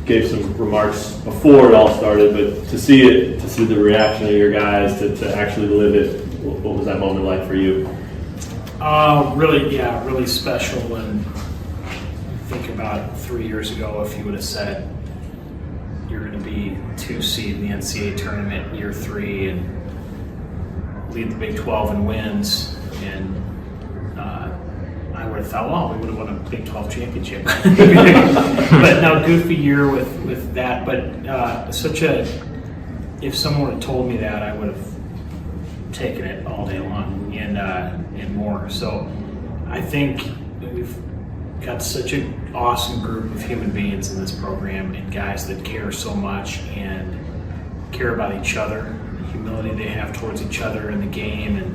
gave some remarks before it all started, but to see the reaction of your guys, to actually live it, what was that moment like for you? Really special. When think about 3 years ago, if you would have said you're going to be 2 seed in the NCAA tournament year 3 and lead the Big 12 in wins, and I would have thought, well, we would have won a Big 12 championship. But now, goofy year with that. But if someone had told me that, I would have taken it all day long and more. So I think we've got such an awesome group of human beings in this program, and guys that care so much and care about each other, the humility they have towards each other in the game, and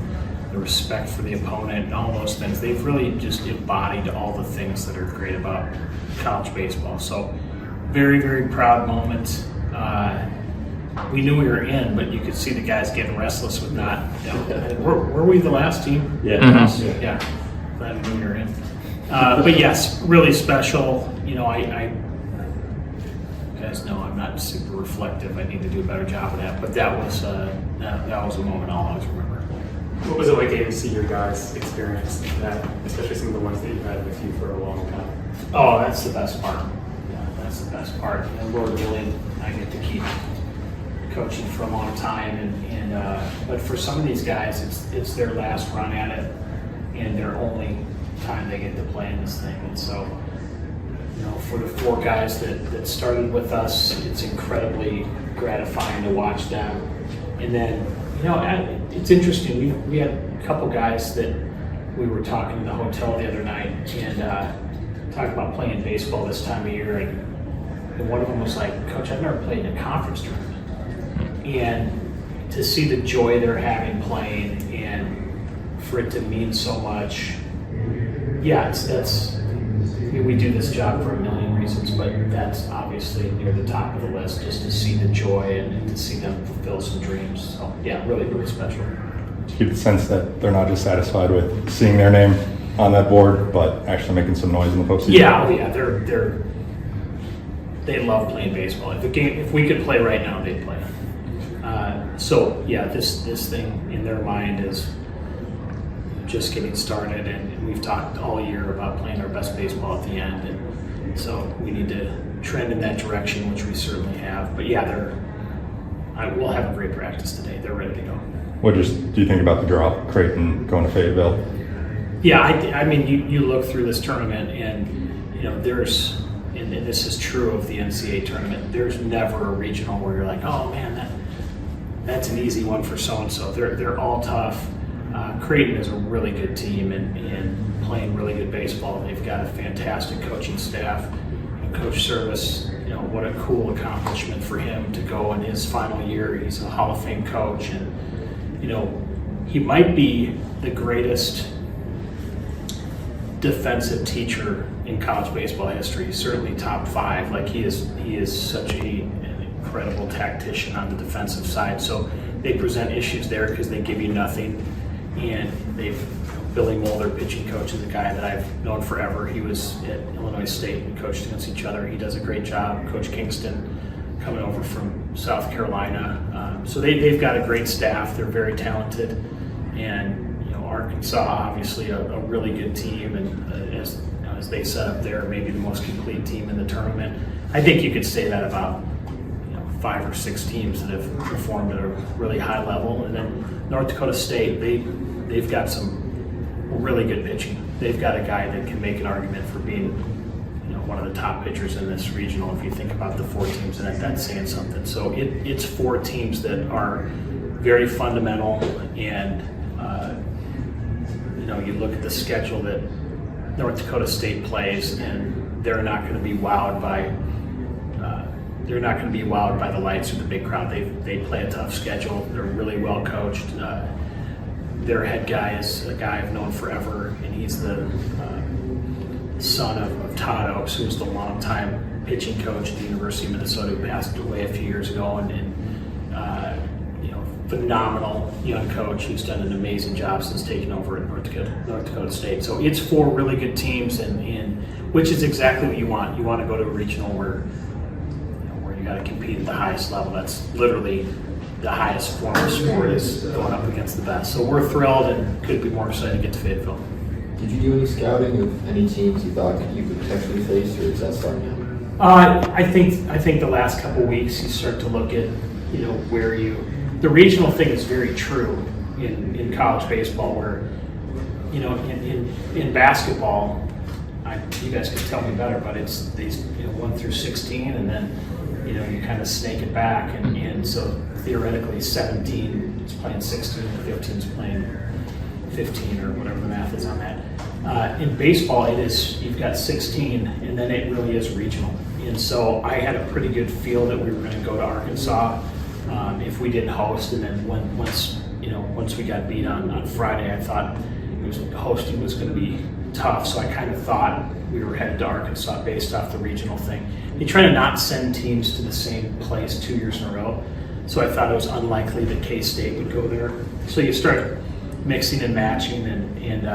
the respect for the opponent, and all those things. They've really just embodied all the things that are great about college baseball. So very, very proud moment. We knew we were in, but you could see the guys getting restless with not. Were we the last team? Yeah. Mm-hmm. Yeah. Glad we knew we were in. But yes, really special. You guys know I'm not super reflective. I need to do a better job of that. But that was a moment I'll always remember. What was it like getting to see your guys experience that, especially some of the ones that you've had with you for a long time? Oh, that's the best part. Yeah, that's the best part. And Lord willing, I get to keep coaching for a long time. But for some of these guys, it's their last run at it, and their only time they get to play in this thing. And so, for the 4 guys that started with us, it's incredibly gratifying to watch them. And then, it's interesting. We had a couple guys that we were talking in the hotel the other night and talking about playing baseball this time of year. And one of them was like, "Coach, I've never played in a conference tournament." And to see the joy they're having playing, and for it to mean so much, we do this job for a million reasons, but that's obviously near the top of the list, just to see the joy and to see them fulfill some dreams. So really, really special. Do you get the sense that they're not just satisfied with seeing their name on that board, but actually making some noise in the postseason? Yeah, they love playing baseball. If we could play right now, they'd play. This thing in their mind is just getting started, and we've talked all year about playing our best baseball at the end, and so we need to trend in that direction, which we certainly have. But we'll have a great practice today. They're ready to go. What do you think about the draw, Creighton going to Fayetteville? Yeah, I mean, you look through this tournament, and there's, and this is true of the NCAA tournament, there's never a regional where you're like, oh man, that's an easy one for so-and-so. They're all tough. Creighton is a really good team and playing really good baseball. They've got a fantastic coaching staff. Coach Service, what a cool accomplishment for him to go in his final year. He's a Hall of Fame coach, and he might be the greatest defensive teacher in college baseball history. He's certainly top 5. Like he is such an incredible tactician on the defensive side. So they present issues there because they give you nothing. And Billy Mulder, pitching coach, is a guy that I've known forever. He was at Illinois State. We coached against each other. He does a great job. Coach Kingston, coming over from South Carolina. So they've got a great staff. They're very talented. And Arkansas, obviously a really good team. And as they set up there, maybe the most complete team in the tournament. I think you could say that about 5 or 6 teams that have performed at a really high level. And then North Dakota State, they've got some really good pitching. They've got a guy that can make an argument for being one of the top pitchers in this regional. If you think about the 4 teams in it, that's saying something. So it's 4 teams that are very fundamental, and you look at the schedule that North Dakota State plays, and they're not going to be wowed by the lights or the big crowd. They play a tough schedule. They're really well coached. Their head guy is a guy I've known forever, and he's the son of Todd Oaks, who was the longtime pitching coach at the University of Minnesota, who passed away a few years ago, and phenomenal young coach who's done an amazing job since taking over at North Dakota State. So it's 4 really good teams, and which is exactly what you want. You want to go to a regional where got to compete at the highest level. That's literally the highest form of sport is going up against the best. So we're thrilled and could be more excited to get to Fayetteville. Did you do any scouting of any teams you thought you could potentially face, or is that starting now? I think the last couple weeks you start to look at, where the regional thing is very true in college baseball, where, in basketball, you guys could tell me better, but it's these 1 through 16, and then you kind of snake it back, and so theoretically 17 is playing 16, and 15 is playing 15, or whatever the math is on that. In baseball, you've got 16, and then it really is regional. And so I had a pretty good feel that we were going to go to Arkansas if we didn't host, and then once we got beat on Friday, I thought hosting was going to be tough. So I kind of thought we were headed to Arkansas based off the regional thing. They try to not send teams to the same place 2 years in a row, so I thought it was unlikely that K-State would go there. So you start mixing and matching, and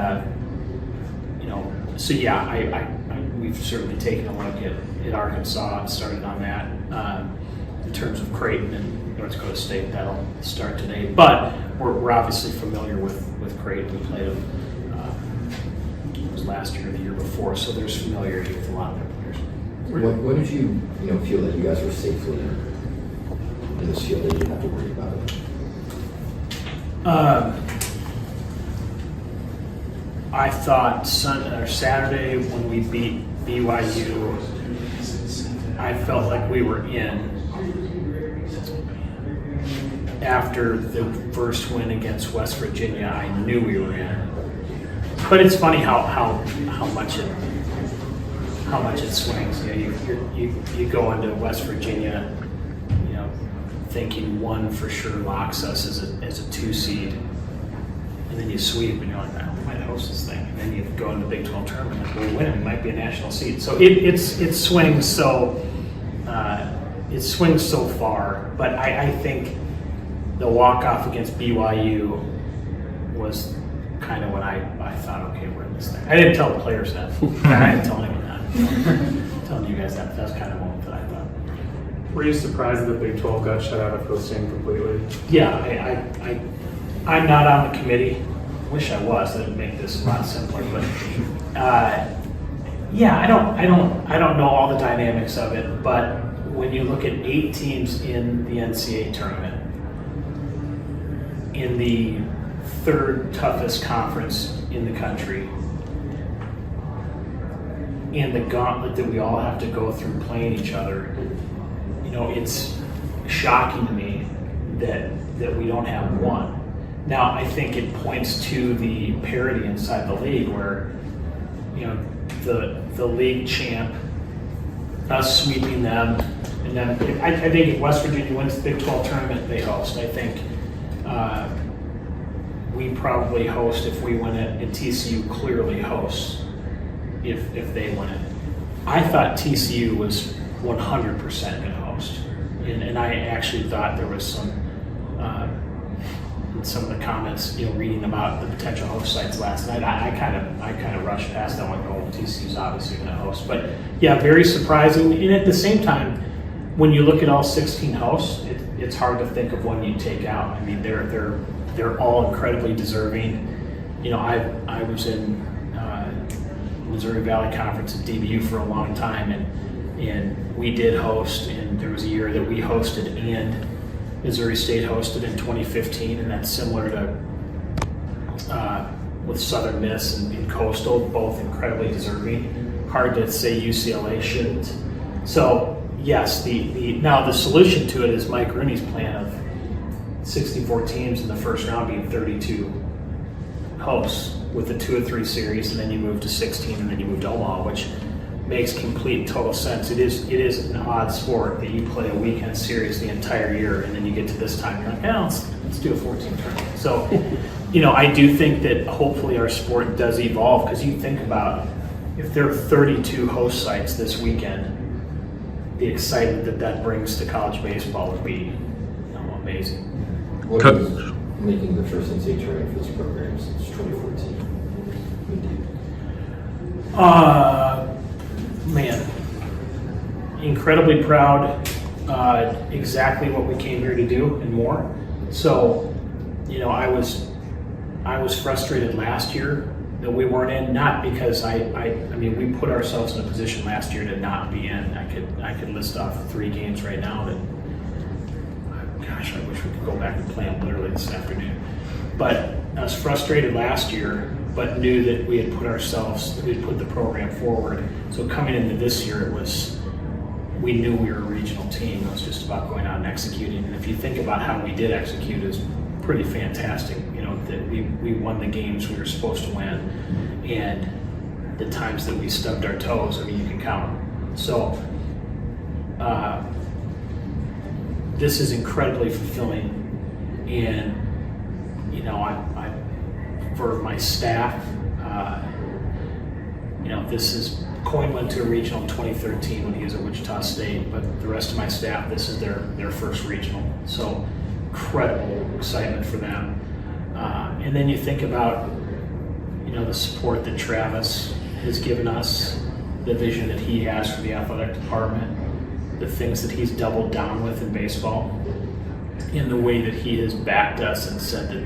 so yeah, we've certainly taken a look at Arkansas and started on that. In terms of Creighton and North Dakota State, that'll start today. But we're obviously familiar with Creighton. We played them it was last year or the year before, so there's familiarity with a lot of their players. When did you feel that you guys were safely in this field that you didn't have to worry about it? I thought Saturday when we beat BYU, I felt like we were in. After the first win against West Virginia, I knew we were in. But it's funny how much it swings. You go into West Virginia, thinking one for sure locks us as a 2 seed, and then you sweep and you're like, I might host this thing, and then you go into the Big 12 tournament, like, we win, we might be a national seed. So it swings so far. But I think the walk-off against BYU was kind of when I thought, okay, we're in this thing. I didn't tell the players that. I didn't tell anyone that. I'm telling you guys that. That was kind of the moment that I thought. Were you surprised that the Big 12 got shut out of hosting completely? Yeah, I'm not on the committee. Wish I was. That'd make this a lot simpler. But yeah, I don't know all the dynamics of it. But when you look at 8 teams in the NCAA tournament, in the 3rd toughest conference in the country, and the gauntlet that we all have to go through playing each other, it's shocking to me that we don't have one. Now, I think it points to the parity inside the league where, the league champ, us sweeping them, and then I think if West Virginia wins the Big 12 tournament, they host. I think we probably host if we win it, and TCU clearly hosts if they win it. I thought TCU was 100% going to host, and I actually thought there was some in some of the comments, reading about the potential host sites last night. I kind of rushed past that one. Oh, TCU's obviously going to host, but yeah, very surprising. And at the same time, when you look at all 16 hosts, it's hard to think of one you take out. I mean, they're all incredibly deserving. I was in Missouri Valley Conference at DBU for a long time, and we did host, and there was a year that we hosted and Missouri State hosted in 2015, and that's similar to with Southern Miss and Coastal, both incredibly deserving. Hard to say UCLA shouldn't. So yes, now the solution to it is Mike Rooney's plan of 64 teams in the first round being 32 hosts with the 2 of 3 series, and then you move to 16, and then you move to Omaha, which makes complete total sense. It is an odd sport that you play a weekend series the entire year, and then you get to this time, you're like, let's do a 14 tournament. So, I do think that hopefully our sport does evolve, because you think about if there are 32 host sites this weekend, the excitement that brings to college baseball would be amazing. What is making the first NCAA tournament for this program since 2014? Man, incredibly proud. exactly what we came here to do and more. So, you know, I was frustrated last year that we weren't in, not because I mean, we put ourselves in a position last year to not be in. I could list off 3 games right now that, gosh, I wish we could go back and play them literally this afternoon. But I was frustrated last year, but knew that we had put the program forward. So coming into this year, we knew we were a regional team. It was just about going out and executing. And if you think about how we did execute, it was pretty fantastic. You know, that we won the games we were supposed to win, and the times that we stubbed our toes, I mean, you can count them. So this is incredibly fulfilling, and you know, I for my staff, you know, Coyne went to a regional in 2013 when he was at Wichita State, but the rest of my staff, this is their first regional. So incredible excitement for them. And then you think about, you know, the support that Travis has given us, the vision that he has for the athletic department, the things that he's doubled down with in baseball, in the way that he has backed us and said that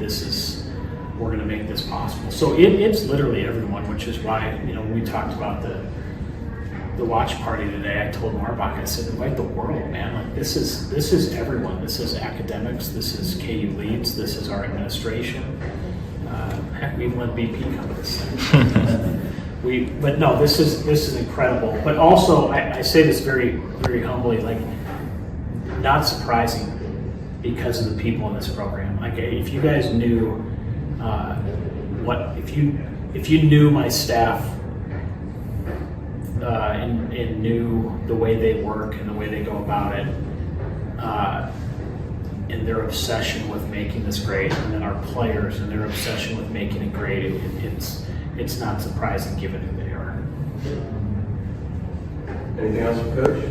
we're going to make this possible. So it's literally everyone, which is why, you know, when we talked about the watch party today, I told Marbach, I said, invite the world, man. Like this is everyone. This is academics. This is KU leads. This is our administration. Heck, we even let BP come to this thing. But no, this is incredible. But also, I say this very, very humbly, like, not surprising because of the people in this program. Like, if you guys knew if you knew my staff and knew the way they work and the way they go about it, and their obsession with making this great, and then our players and their obsession with making it great, it's not surprising given who they are. Anything else from Coach?